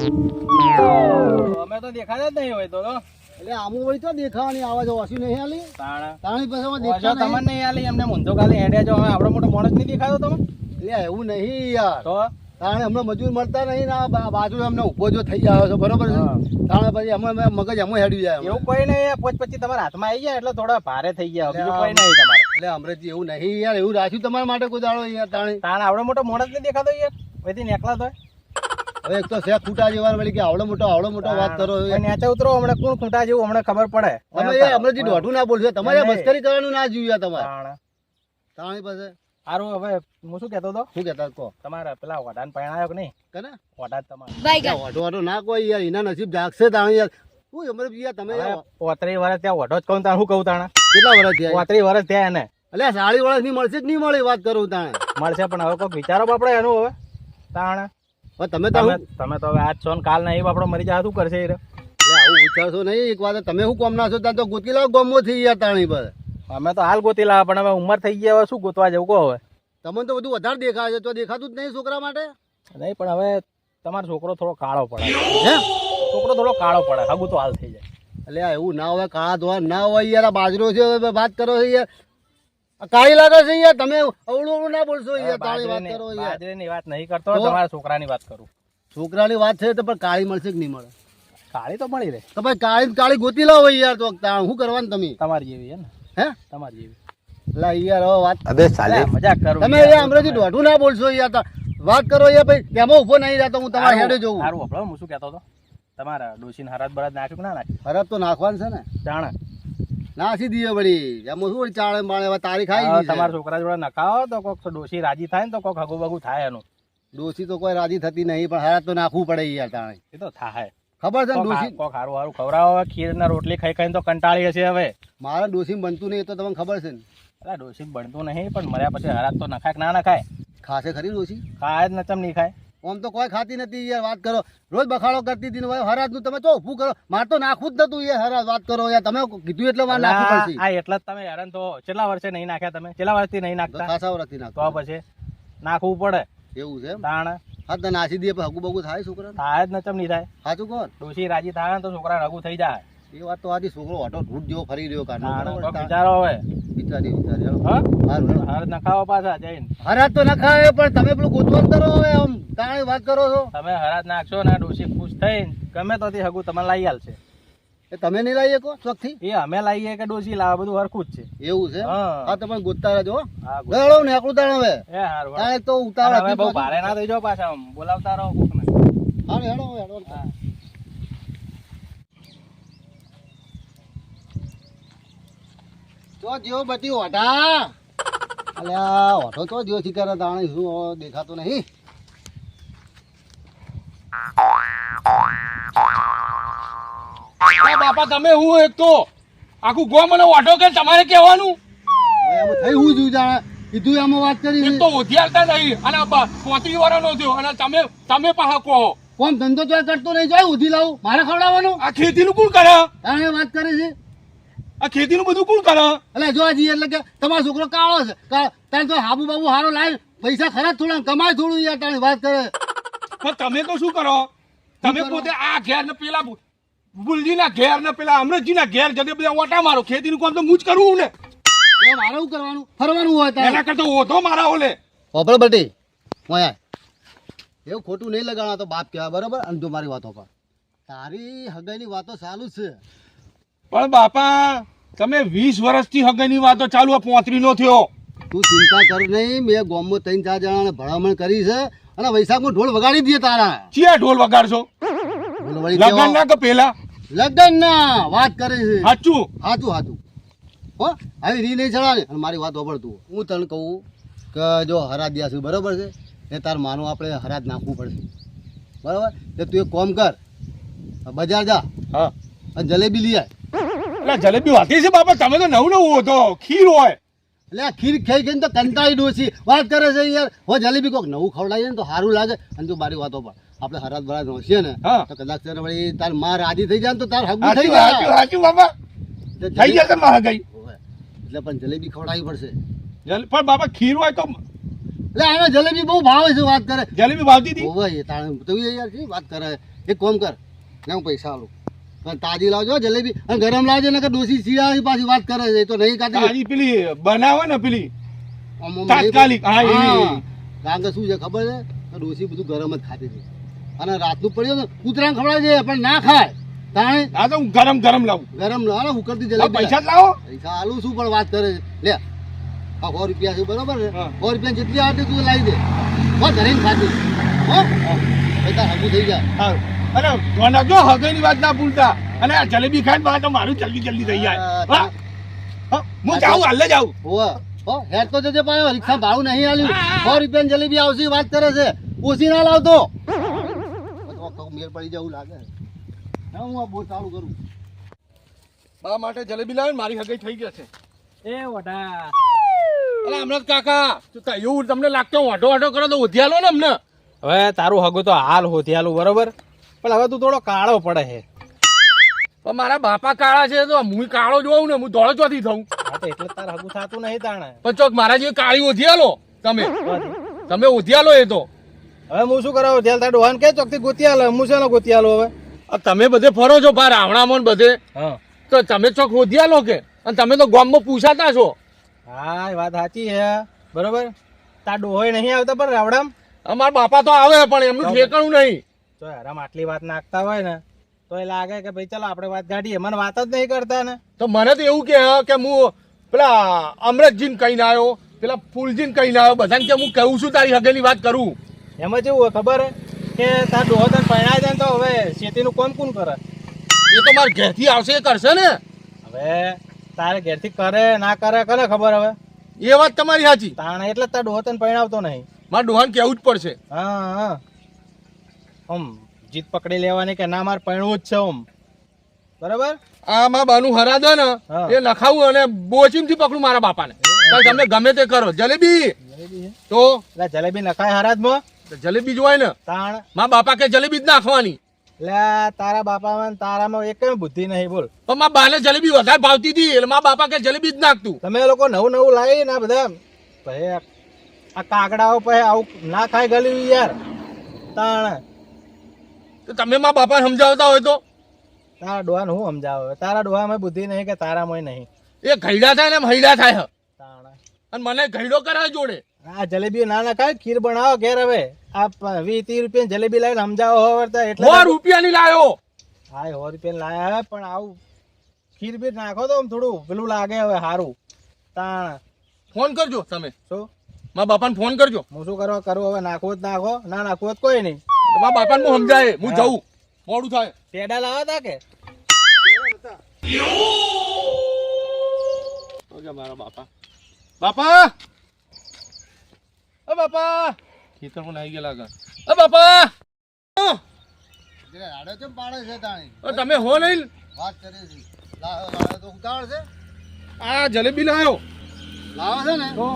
અમે તો દેખાતા જ નહીં હોય તો એટલે આમું વળી તો દેખાવાની આવાજ ઓછી નહીં આલી તાણી પછી ઓછો દેખા તમને નહીં આલી એમને મૂંધો ખાલી હેડ્યા જો હવે આપણો મોટો માણસ નહીં દેખાતો તમે એટલે એવું નહીં યાર તો તાણે હમણાં મજૂર મળતા નહીં ને આ બાજુ અમને ઉભો જો થઈ જાય છે બરોબર છે તાણે પછી અમે મગજ અમે હેડી જાય એવું કોઈ નહીં પોચ પછી તમારા હાથમાં આવી જાય એટલે થોડા ભારે થઈ ગયા બીજું કોઈ નહીં તમારે એટલે અમરેજી એવું નહીં યાર એવું રાખ્યું તમારા માટે કોઈ દાડો યાર તાણે આવડો મોટો માણસ નહીં દેખાતો યાર વહીથી નેકલા તો હવે એક તો શેખ ખૂટા જેવા વળી કે આવડો મોટો વાત કરો નેચે ઉતરો હમણાં કોણ ખૂંટા જેવું હમણાં ખબર પડે તમે એ અમરેજી દોઢું ના બોલશો તમારે મસ્કરી કરવાનું ના જોયું તમારે તાણી પાસે સારું હવે હું શું કહેતો હતો શું કહેતા કહો તમારે પેલા વડાને પરણાયો કે નહીં કને વડા તમારે વાટો ના કોઈ યાર એના નસીબ જાગશે તાણી યાર શું અમરે યાર તમે 35 વર્ષ ત્યાં વડો જ કહું તાણ શું કહું તાણે કેટલા વર્ષ થયા 35 વર્ષ થયા એને એટલે 40 વર્ષ ની મળશે કે નહીં મળે વાત કરું તાણે મળશે પણ હવે કોઈ વિચારો બાપડે એનું હવે તાણે તમે તો હવે આજ છો ને કાલ નહીં બાપડો મરી જાય શું કરશે એ એટલે આવું વિચારશો નહીં એક વાત તમે શું કોમ ના છો ત્યાં તો ગોતી લાવો ગમો થઈ ગયા તાણી પર અમે તો હાલ ગોતી લાવ્યા પણ હવે ઉંમર થઈ ગયા હવે શું ગોતવા જવું કહો હવે તમને તો બધું વધારે દેખાય છે તો દેખાતું જ નહીં છોકરા માટે નહીં પણ હવે તમારો છોકરો થોડો કાળો પડે હે છોકરો થોડો કાળો પડે હગું તો હાલ થઈ જાય એટલે એવું ના હોય કાળા ધોવા ના હોય યાર આ બાજરો છે હવે વાત કરો છો યાર કાળી લાગે છે યાર તમે અવળું ના બોલશો યાર તાળી વાત કરો યાર બાજરીની વાત નહીં કરતો તમારા છોકરાની વાત કરું છોકરાની વાત છે તો પણ કાળી મળશે કે નહીં મળે કાળી તો મળી રહે તો ભાઈ કાળી ગોતી લાવો યાર તો શું કરવાનું તમે તમારી જેવી હે ને હે તમારી જેવી લા યાર હવે વાત અબે સાલે મજાક કરું તમે યાર અમરેજી દોઢું ના બોલશો યાર વાત કરો યાર ભાઈ તેમાં ઉભો નહીં રહેતો હું તમારા હેડે જોઉં સારું આપણો હું શું કહેતો હતો તમારા ડોશીને હરાજ બરાજ નાખ્યું કે ના નાખ્યું હરાજ તો નાખવાનું છે ને જાણે નાસી દઈએ વળી એમાં શું વળી ચાળે બાળે હવે તારીખ આવી ગઈ તમારા છોકરા જોડે નખાવો તો કોક ડોશી રાજી થાય ને તો કોક હગું બગું થાય એનું ડોશી તો કોઈ રાજી થતી નહીં પણ હરાજ તો નાખવું પડે યાર તાણે એ તો થાય ખબર છે ડોશી કોક હારું હારું ખવડાવો ખીર ને રોટલી ખાઈ ખાઈને તો કંટાળી હશે હવે મારા ડોશી બનતું નહીં એ તો તમને ખબર છે ને અરે ડોશી બનતું નહીં પણ મર્યા પછી હરાજ તો નખાય કે ના નખાય ખાશે ખરી ડોશી ખાય જ નચમ નહીં ખાય આમ તો કોઈ ખાતી નથી યાર વાત કરો રોજ બખાડો કરતી હતી ને હરાજ નું તમે તો ઊભું કરો મારે તો નાખવું જ નતું યાર હરાજ વાત કરો યાર તમે કીધું એટલે મારે નાખવું પડશે આ એટલે જ તમે હેરાન તો કેટલા વર્ષે નહીં નાખ્યા તમે કેટલા વર્ષથી નહીં નાખતા ખાસા વર્ષથી નાખતો તો પછી નાખવું પડે એવું છે તાણ હા તો નાસી દઈએ હગું બગું થાય છોકરા થાય જ નચમ નહીં થાય સાચું કોણ ડોશી રાજી થાય ને તો છોકરા રગું થઈ જાય એ વાત તો આજે છોકરો ઓટો ઢૂંઢ જેવો ફરી રહ્યો વિચારો હવે વિચારી હરાજ નખાવો પાછા જઈને હરાજ તો નખાવે પણ તમે પેલું ગોતવણ કરો હવે આમ તાણે વાત કરો છો તમે હરાજ નાખશો ને ડોશી ખુશ થઈને ગમે તો હગું તમારે લાવી આલશે એ તમે નહીં લાવીએ કો ચોકથી એ અમે લાવીએ કે ડોશી લાવે બધું હરખું જ છે એવું છે હા તમે ગોતતા રહેજો હા ગળો ને એકલું તાણ હવે એ હારું તાણે તો ઉતાવળ હવે બહુ ભારે ના થઈ જાવ પાછા આમ બોલાવતા રહો કોકને હા હેડો હેડો તો જેવો બધી ઓઢા અલ્યા ઓઢો તો જેવો શિકાર તાણે શું દેખાતો નહીં બાપા તમે હું એક તો આખું ગો મને વાટો કે તમારે કહેવાનું થઈ હું જોયું જાણે કીધું એમાં વાત કરી એક તો ઓધિયારતા નહીં અને 35 વર્ષનો થયો અને તમે પાછા કહો કોમ ધંધો જો કરતો નહીં જાય ઉધી લાવું મારે ખવડાવવાનું આ ખેતીનું કોણ કરે તાણે વાત કરે છે આ ખેતીનું બધું કોણ કરે એટલે જો હજી એટલે કે તમારો છોકરો કાળો છે તારે તો હાબુ બાબુ હારો લાય પૈસા ખરા થોડા કમાય થોડું યાર તાણી વાત કરે પણ તમે તો શું કરો તમે પોતે આ ઘેર ને પેલા બુલજીના ઘેર ને પેલા અમૃતજીના ઘેર જતે બધા ઓટા મારો ખેતીનું કામ તો હું જ કરવું ને મારે શું કરવાનું ફરવાનું હોય તારે એના કરતા ઓધો મારા ઓલે ઓપર બટી મોયા એવું ખોટું નહીં લગાડવા તો બાપ કહેવાય બરોબર અને જો મારી વાતો પર તારી હગાઈની વાતો ચાલુ જ છે પણ બાપા તમે 20 વર્ષથી હગાઈની વાતો ચાલુ 35 નો થયો તું ચિંતા કર નહીં મેં ગામમાં 3-4 જણાને ભલામણ કરી છે અને વૈશાખમાં ઢોલ વગાડી દઈએ તારા ચિયા ઢોલ વગાડશો લગન ના કે પેલા લગન ના વાત કરે છે સાચું સાચું હો આવી રી નહીં ચડાવે અને મારી વાત સાંભળતું હું તને કહું કે જો હરાજ દ્યા છું બરોબર છે એ તાર માનું આપણે હરાજ નાખવું પડશે બરાબર તો તું એક કામ કર બજાર જા હા અને જલેબી લઈ આય એટલે જલેબી વાતી છે બાપા તમે તો નવું હોતો ખીર હોય એટલે આ ખીર ખાઈ ખાઈને તો કંટાળી ડોસી વાત કરે છે યાર હો જલેબી કોક નવું ખવડાવીએ ને તો સારું લાગે અને તું મારી વાતો પર આપણે હરાજ બરાજ નોસીએ ને તો કદાચ તને વળી તાર માં રાજી થઈ જાય ને તો તાર હગું થઈ જાય સાચું બાપા થઈ જશે માં હગાઈ એટલે પણ જલેબી ખવડાવવી પડશે પણ બાપા ખીર હોય તો એટલે આને જલેબી બહુ ભાવે છે વાત કરે જલેબી ભાવતી હતી ઓવે એ તાણે તો યાર શી વાત કરે એક કોમ કર ને હું પૈસા આલું પણ તાજી લાવજો જલેબી અને ગરમ લાવજો ને કે ડોસી શિયાળી પાછી વાત કરે છે એ તો નહીં કાઢી તાજી પેલી બનાવે ને પેલી આમ આમ તાત્કાલિક હા એ કારણ કે શું છે ખબર છે કે ડોસી બધું ગરમ જ ખાતી હતી અને રાતનું પડ્યું ને કૂતરાને ખવડાવી દે પણ ના ખાય તાણે હા તો હું ગરમ ગરમ લાવું ગરમ લાવો ને ઉકળતી હા, જલેબી પૈસા જ લાવો પૈસા આલું શું પણ વાત કરે છે લે આ 100 રૂપિયા છે બરોબર છે હા. 100 રૂપિયા જેટલી આવતી તું લાવી દે હો ધરીને ખાતી હો પૈસા હગું થઈ જાય હા અને ધ્યાન રાખજો હગઈની વાત ના ભૂલતા અને આ જલેબી ખાઈને બહાર તો મારું જલ્દી જલ્દી થઈ જાય હા હા, હું જાઉં હાલ જ જાઉં હોવે હો હેડ તો જજે પાછો રિક્ષા ભાડું નહીં આલ્યું 100 રૂપિયાની જલેબી આવશે વાત કરે છે ઓછી ના લાવતો મેળ પડી જવું લાગે હા હું આ બહુ ચાલુ કરું મારા માટે જલેબી લાવે મારી હગઈ થઈ ગયા છે એ વડા અલા અમરત કાકા તો એવું તમને લાગતો વાઢો વાઢો કરો તો ઉધ્યા લો ને અમને હવે તારું હગું તો હાલ હોતિયાલું બરોબર પણ હવે તું થોડો કાળો પડે છે પણ મારા બાપા કાળા છે તો હું કાળો જોઉં ને હું ધોળો ચોથી થઉં હા તો એટલે તાર હગું થતું નહીં તાણે પણ ચોક મારા જે કાળી ઉધ્યા લો તમે ઉધ્યા લો એ તો હવે હું શું કરાવું ધ્યાન તાર ડોહાન કે ચોકથી ગોતિયા લે હું શેનો ગોતિયા લો હવે આ તમે બધે ફરો છો બહાર આવણામાં ને બધે હા તો તમે ચોક ઉધ્યા લો કે અને તમે તો ગામમાં પૂછાતા છો હા એ વાત સાચી છે બરોબર તાર ડોહોય નહીં આવતા પણ રાવડામ અમારા બાપા તો આવે પણ એમનું ઠેકાણું નહીં તો આરામ આટલી વાત નાખતા હોય ને તો એ લાગે કે ભાઈ ચાલો આપણે વાત ગાડીએ મને વાત જ નહીં કરતા ને તો મને તો એવું કે હું પેલા અમરતજીને કહીને આવ્યો પેલા ફૂલજીને કહીને આવ્યો બધાને કે હું કહું છું તારી હગેની વાત કરું એમાં કેવું હોય ખબર હે કે તાર ડોહો તને પરણાય જાય ને તો હવે ખેતીનું કોણ કોણ કરે એ તો મારા ઘેરથી આવશે એ કરશે ને હવે તારે ઘેરથી કરે ના કરે કરે ખબર હવે એ વાત તમારી સાચી તાણે એટલે જ તાર ડોહો તને પરણાવતો નહીં મારા ડોહાને કહેવું જ પડશે હા હા આમ જીત પકડી લેવાની કે ના મારે પરણવું જ છે આમ બરાબર આ મારા બાનું હરાદો ને હા. એ નખાવું અને બોચીમથી પકડું મારા બાપાને તો તમે ગમે તે કરો જલેબી જલેબી છે તો એટલે જલેબી નખાય હરાજમાં જલેબી જોવાય ને તાણ મારા બાપા કે જલેબી જ નાખવાની એટલે તારા બાપામાં ને તારામાં એક બુદ્ધિ નહીં બોલ પણ મારા બાને જલેબી વધારે ભાવતી હતી એટલે મારા બાપા કે જલેબી જ નાખતું તમે લોકો નવું નવું લાવી ને આ બધા પછી આ કાકડાઓ પછી આવું ના ખાય ગલ્યું યાર તાણ તો તમે મારા બાપાને સમજાવતા હોય તો તારા ડોહાને હું સમજાવે તારા ડોહામાં બુદ્ધિ નહીં કે તારામાં નહીં એ ઘઈડા થાય ને એમ હૈડા થાય તાણ અને મને ઘઈડો કરાવે જોડે આ જલેબી ના નખાય ખીર બનાવો ઘેર હવે આ 20-30 રૂપિયા જલેબી લાવીને સમજાવો હવે તો એટલે 100 રૂપિયાની લાયો હા 100 રૂપિયા લાયા હે પણ આવું ખીર બીર નાખો તો આમ થોડું પેલું લાગે હવે સારું તાણ ફોન કરજો તમે શું મારા બાપાને ફોન કરજો હું શું કરવા કરું હવે નાખવું જ નાખો ના નાખવું જ કોઈ નહીં તો મારા બાપાને હું સમજાય હું જઉં મોડું થાય પેડા લાવા તા કે મારા બાપા બાપા ઓ બાપા ખેતરમાં નાઈ ગયા લાગે ઓ બાપા રાડો કેમ પાડે છે તાણી ઓ તમે હો નહીં વાત કરે છે લાવે તો ઉતાવળ છે આ જલેબી લાયો લાવે છે ને તો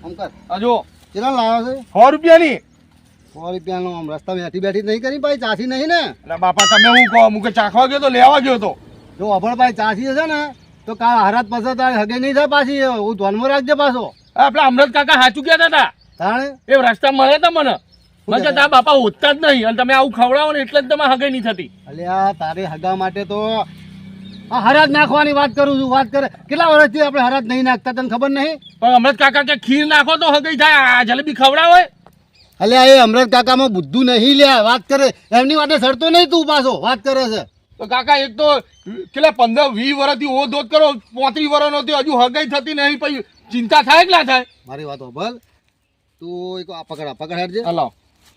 આમ કર આ જો કેટલા લાવે છે 100 રૂપિયાની 100 રૂપિયાનો આમ રસ્તા બેઠી બેઠી નહીં કરી ભાઈ ચાસી નહીં ને એટલે બાપા તમે હું કહો મુકે ચાખવા ગયો તો લેવા ગયો તો જો અભણ ભાઈ ચાસી હશે ને તો કાલ હરાત પછી તારે હગે નહીં થાય પાછી હું ધ્યાનમાં રાખજે પાછો આપડા અમરત કાકા સાચું કહેતા હતા તાણે એ રસ્તા મળે તો મને મેં કે તારા બાપા હોતા જ નહીં અને તમે આવું ખવડાવો ને એટલે જ તમે હગાઈ નહીં થતી અલ્યા તારે હગા માટે તો આ હરાજ નાખવાની વાત કરું છું વાત કરે કેટલા વર્ષથી આપણે હરાજ નહીં નાખતા તને ખબર નહીં પણ અમરત કાકા કે ખીર નાખો તો હગાઈ થાય આ જલેબી ખવડાવો અલ્યા એ અમરત કાકામાં બુદ્ધું નહીં લ્યા વાત કરે એમની વાતે સડતો નહીં તું પાછો વાત કરે છે તો કાકા એક તો કેટલા 15-20 વર્ષથી ઓ દોત કરો 35 વર્ષનો થયો હજુ હગાઈ થતી નહીં પછી ચિંતા થાય કે ના થાય મારી વાત હોભળ તું એક આ પકડ હેડજે હલાવ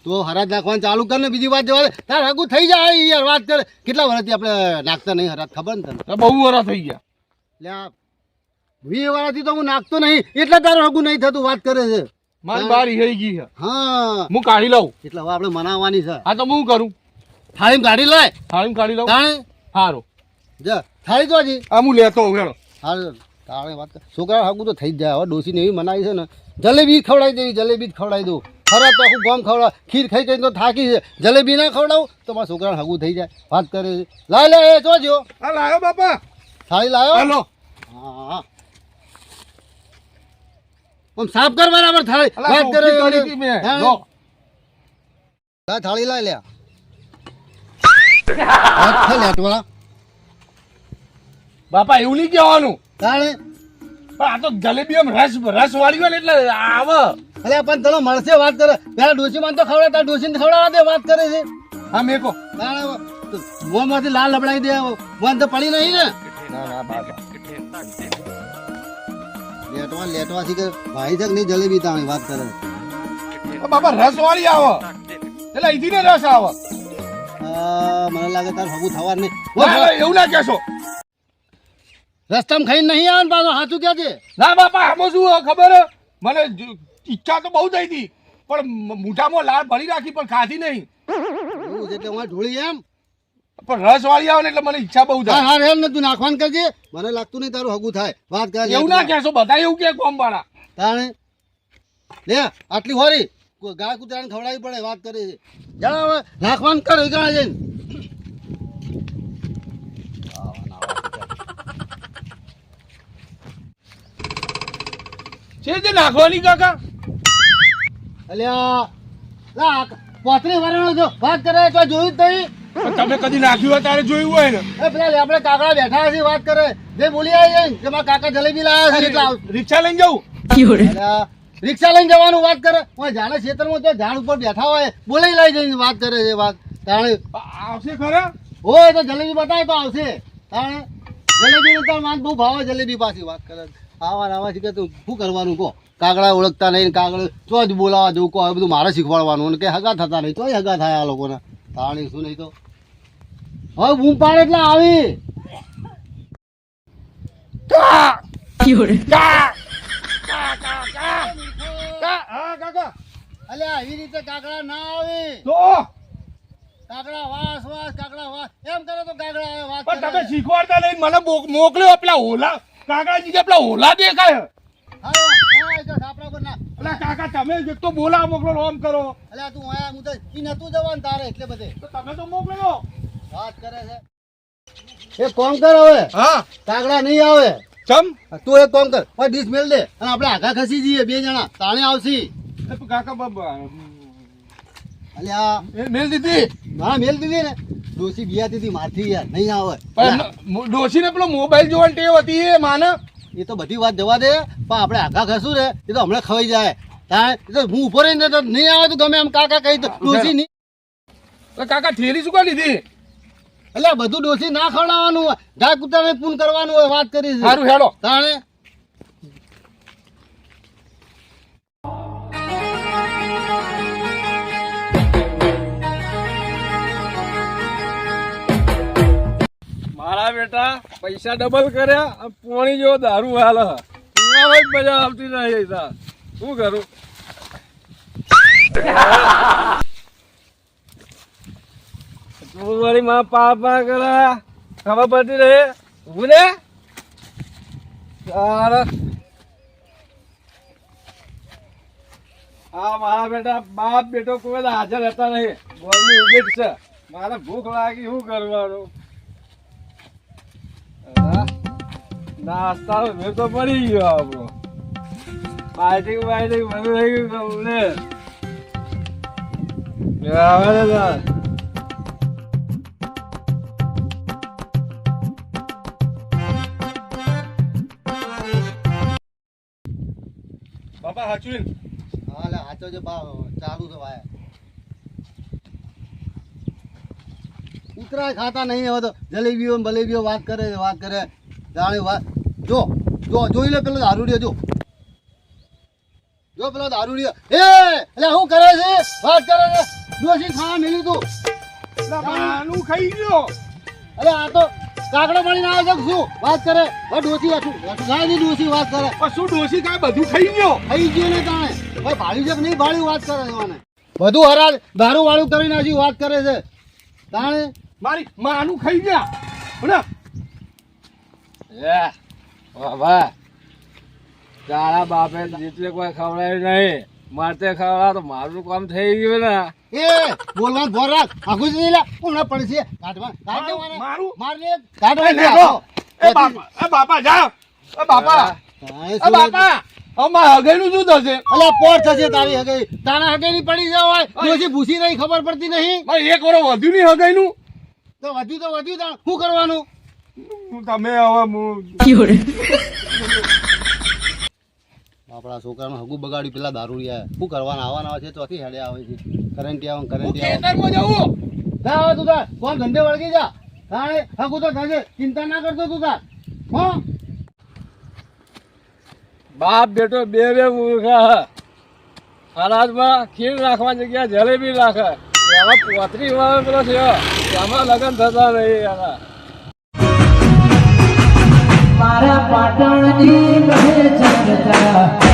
તો હરાજ નાખવાનું ચાલુ કર ને બીજી વાત જવા દે તાર હગું થઈ જાય યાર વાત કરે કેટલા વર્ષથી આપણે નાખતા નહીં હરાજ ખબર ને તને તો બહુ વર્ષ થઈ ગયા લ્યા 20 વર્ષથી તો હું નાખતો નહીં એટલે તારું હગું નહીં થતું વાત કરે છે મારી બારી થઈ ગઈ છે હા હું કાઢી લઉં એટલે હવે આપણે મનાવવાની છે હા તો હું કરું થાળીમાં કાઢી લાય થાળીમાં કાઢી લઉં તાણે સારું જા થાળી તો હજી આ હું લેતો હોઉં હેડો હાલ તાણે વાત કર છોકરા હગું તો થઈ જ જાય હવે ડોસીને એવી મનાવી છે ને જલેબી ખવડાવી દેવી જલેબી જ ખવડાવી દઉં ખરા તો આખું ગામ ખવડાવ ખીર ખાઈ ખાઈ તો થાકી છે જલેબી ના ખવડાવું તો મારા છોકરાને હગું થઈ જાય વાત કરે છે લાય લે એ જોજો હા લાયો બાપા થાળી લાયો હાલો હા આમ સાફ કર બરાબર થાળી અલા, વાત કરે ચોખ્ખી કરી હતી મેં. હા? જો. લા થાળી લાય લ્યા હાથ છે લેટવા બાપા એવું નહીં કહેવાનું તાણે પણ આ તો જલેબી આમ રસ વાળી હોય ને એટલે આવે. અલ્યા પણ તને મળશે વાત કરે પેલા ડોસી માં તો ખવડાવતા ડોસી ને ખવડાવવા દે વાત કરે છે હા મેકો. તાણે મોંમાંથી લાલ લબડાઈ દે મોં તો પડી નહીં ને ના ના બાપા. લેટવા થી કે ભાઈ છે કે નહીં જલેબી તાણી વાત કરે બાપા રસ વાળી આવે એટલે અહીંથી ને રસ આવે. મને લાગે તાર ભગું થવા નહીં ના, ના, એવું ના કહેશો. રસ્તામાં ખાઈને નહીં આવે પાછો સાચું ક્યાં છે ના બાપા આમાં શું હોય ખબર હે? મને ઈચ્છા તો બહુ થઈ હતી પણ મોઢામાં લાળ ભરી રાખી પણ ખાધી નહીં. એવું છે એટલે હું ઢોળી એમ પણ રસ વાળી આવે ને એટલે મને ઈચ્છા બહુ હા થાય. હા રેલ ને તું નાખવાનું કરજે મને લાગતું નહીં તારું હગું થાય વાત કરે એવું ના કહેશો, બધા એવું કે કોમ વાળા. તાણે લે આટલી હોરી કોઈ ગાય કૂતરાને ખવડાવવી પડે વાત કરે છે જા હવે નાખવાનું કર ગણા જઈને છે જે નાખવાની કાકા? અલ્યા લા પોતરી વરણો જો વાત કરે તો જોયું જ નહીં પણ તમે કદી નાખ્યું હોય ત્યારે જોયું હોય ને. એ પેલા આપણે કાકા બેઠા છે વાત કરે જે બોલી આવી જાય કે મારા કાકા જલેબી લાવ્યા છે એટલે આવ. રિક્ષા લઈને જવું. અલ્યા, રિક્ષા લઈને જવાનું વાત કરે હું જાણે ખેતરમાં તો ઝાડ ઉપર બેઠા હોય બોલે લઈ જઈને વાત કરે છે વાત તાણે આવશે ખરા? હોય તો જલેબી બતાવે તો આવશે તાણે જલેબી તો માન બહુ ભાવે જલેબી પાછી વાત કરે આવા છે કે તું શું કરવાનું કહો કાગડા ઓળખતા નહીં કાગડા તો જ બોલાવા જવું કહો હવે બધું મારે શીખવાડવાનું અને કે હગા થતા નહીં તોય હગા થાય આ લોકોને તાણી શું નહીં તો હવે બૂમ પાડે એટલે આવી કા! કા! કા, કા, કા! કા! હા, કાકા. અલ્યા આવી રીતે કાગડા ના આવે તો કાગડા વાસ વાસ કાગડા વાસ એમ કરે તો કાગડા આવે વાત પણ કરે. તમે શીખવાડતા નહીં મને મોકલ્યો પેલા હોલા કાકાજી કે પેલા હોલા દેખાય. હા, હા, એ તો સાપરા પર ના અલા કાકા તમે એક તો બોલા મોકલો આમ કરો અલ્યા તું આયા હું તો ઈ નતું જવાનું તારે એટલે બધે તો તમે તો મોકલો. વાત કરે છે એક કામ કર હવે હા કાગડા નહીં આવે ચમ તું એક કામ કર ઓય ડીશ મેલ દે અને આપણે આગા ખસી જઈએ બે જણા તાણે આવશી કાકા બાબા અલ્યા મેલ દીધી ના મેલ દીધી ને ડોસી બિયાતી હતી મારથી યાર નહીં આવે પણ ડોશીને પેલો મોબાઈલ જોવાની ટેવ હતી એ માને. એ તો બધી વાત જવા દે પણ આપણે આગા ખસું ને એ તો હમણાં ખવાઈ જાય તાણે એ તો હું ઉપર રહીને તો નહીં આવે તો ગમે એમ કાકા કહી તો ડોસી નહીં તો કાકા થેલી શું કરી લીધી? એટલે બધું ડોસી ના ખવડાવવાનું હોય ગાય કૂતરાને પૂન કરવાનું હોય વાત કરી છે સારું હેડો. તાણે મારા બેટા પૈસા ડબલ કર્યા અને પોણી જેવો દારૂ હાલ પીવામાં જ મજા આવતી નહીં તા શું કરું તું મારી માં પા કરે ખબર પડતી રહે ઊભું ને તારે હા મારા બેટા બાપ બેટો કોઈ હાજર રહેતા નહીં ગોળની ઉભેટ છે મારે ભૂખ લાગી શું કરવાનું નાસ્તા મેં તો પડી ગયો આપણો બાઇટિંગ બધું થઈ ગયું કમ્પ્લેટ બાપા હાચવીને હા લે હાચો જે બા ચાલુ છે ભાઈ ઉતરાય ખાતા નહીં હવે તો જલેબીઓ ને બલેબીઓ વાત કરે જાણે વાત જો જોઈ લે પેલો દારૂડિયો જો પેલો દારૂડિયો એટલે શું કરે છે વાત કરે છે ડોસી ખાવા મેલ્યું તું આનું ખાઈ ગયો. અરે આ તો કાકડો મળીને આવે છે કે શું વાત કરે હવે ડોસી ગાયની ડોસી વાત કરે પણ શું ડોશી કાંઈ બધું ખાઈ ગયો? થઈ ગયું ને તાણે ભાઈ ભાડ્યું છે કે નહીં ભાડ્યું વાત કરે છે મને બધું હરાજ દારૂ વાળું કરી નાખ્યું વાત કરે છે તાણે મારી માનું ખાઈ ગયા બોલો. વાહ તારા બાપે જેટલે કોઈ ખવડાવ્યું નહીં મારતે ખવડાવ તો મારું કામ થઈ ગયું ને એ બોલવાનું ભોર રાખ આખું જ નહીં લે કોના પડશે કાઢવા મારું? મારને એ કાઢવા લેલો. એ બાપા જા. એ બાપા. એ બાપા. અમારા હગાઈનું શું થશે? અલ્યા પોર થશે તારી હગાઈ, તારા હગાઈ ની પડી જાય હોય ડોશી ભૂસી રહી ખબર પડતી નહીં. મારે 1 વર્ષ વધ્યું નહીં હગાઈનું. તો વધ્યું તાણ શું કરવાનું? તમે હવે આપણા છોકરાનું હગું બગાડ્યું પેલા દારૂડિયા શું કરવાના આવવાના છે ચોથી હેડે આવે છે કરંટી આવે કરંટી આવે. ખેતરમાં જવું. જા હવે તું તાર કોણ ધંધે વળગી જા તાણે હગું તો થશે ચિંતા ના કરતો તું તાર. હો બાપ બેટો બે મૂર્ખા અનાજમાં ખીર રાખવાની જગ્યા જલેબી રાખે એમાં પોતરી વાળો પેલો છે એમાં લગ્ન થતા નહીં એના. મારા પાટણની કહે જનતા